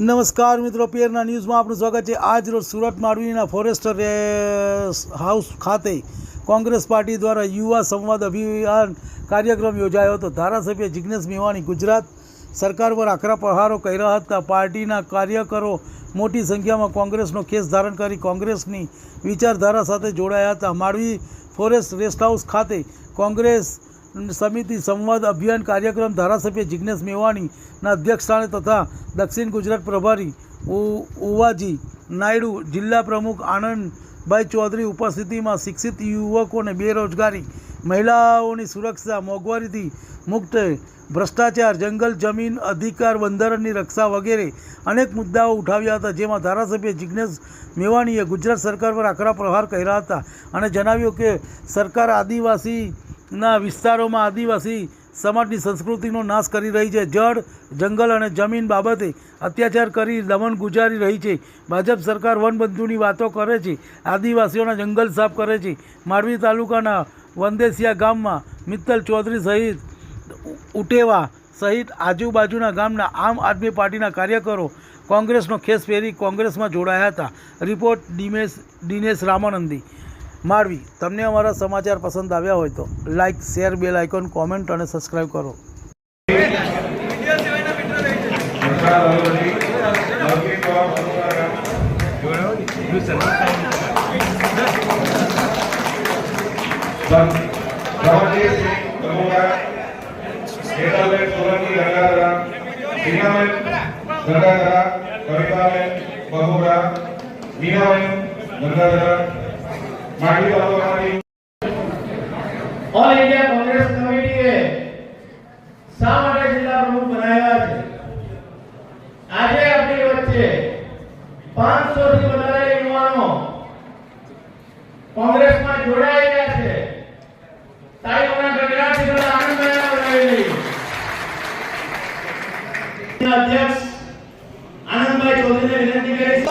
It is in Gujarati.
નમસ્કાર મિત્રો, પેરના ન્યૂઝમાં આપનું સ્વાગત છે। આજ રોજ સુરત માંડવીના ફોરેસ્ટર હાઉસ ખાતે કોંગ્રેસ પાર્ટી દ્વારા યુવા સંવાદ અભિયાન કાર્યક્રમ યોજાયો હતો। ધારાસભ્ય જિગ્નેશ મેવાણી ગુજરાત સરકાર પર આકરા પ્રહારો કર્યા હતા। પાર્ટીના કાર્યકરો મોટી સંખ્યામાં કોંગ્રેસનો ખેસ ધારણ કરી કોંગ્રેસની વિચારધારા સાથે જોડાયા હતા। માંડવી ફોરેસ્ટ રેસ્ટ હાઉસ ખાતે કોંગ્રેસ સમિતિ સંવાદ અભિયાન કાર્યક્રમ ધારાસભ્ય જિગ્નેશ મેવાણીના અધ્યક્ષસ્થાને તથા દક્ષિણ ગુજરાત પ્રભારી ઉવાજી નાયડુ, જિલ્લા પ્રમુખ આનંદભાઈ ચૌધરી ઉપસ્થિતિમાં શિક્ષિત યુવકોને બેરોજગારી, મહિલાઓની સુરક્ષા, મોંઘવારીથી મુક્ત, ભ્રષ્ટાચાર, જંગલ જમીન અધિકાર, બંધારણની રક્ષા વગેરે અનેક મુદ્દાઓ ઉઠાવ્યા હતા। જેમાં ધારાસભ્ય જિગ્નેશ મેવાણીએ ગુજરાત સરકાર પર આકરા પ્રહાર કર્યા હતા અને જણાવ્યું કે સરકાર આદિવાસીના વિસ્તારોમાં આદિવાસી સમાજની સંસ્કૃતિનો નાશ કરી રહી છે। જળ, જંગલ અને જમીન બાબતે અત્યાચાર કરી દમન ગુજારી રહી છે। ભાજપ સરકાર વનબંધુની વાતો કરે છે, આદિવાસીઓના જંગલ સાફ કરે છે। માંડવી તાલુકાના વંદેસિયા ગામમાં મિત્તલ ચૌધરી સહિત ઉટેવા સહિત આજુબાજુના ગામના આમ આદમી પાર્ટીના કાર્યકરો કોંગ્રેસનો ખેસ પહેરી કોંગ્રેસમાં જોડાયા હતા। રિપોર્ટ દિનેશ રામાનંદી, માંડવી। તમને અમારા સમાચાર પસંદ આવ્યા હોય તો like, share, bell icon, comment અને સબસ્ક્રાઈબ કરો। ऑल इंडिया कांग्रेस कमेटी शा માટે જિલ્લા પ્રમુખ બનાવ્યા છે। આજે આપણી વચ્ચે 500 થી વધારે યુવાનો કોંગ્રેસમાં જોડાઈ ગયા છે। તાળીઓના ગગડાટથી બધા આનંદમય બનાવી અધ્યક્ષ આનંદભાઈ ચૌધરીને વિનંતી કરી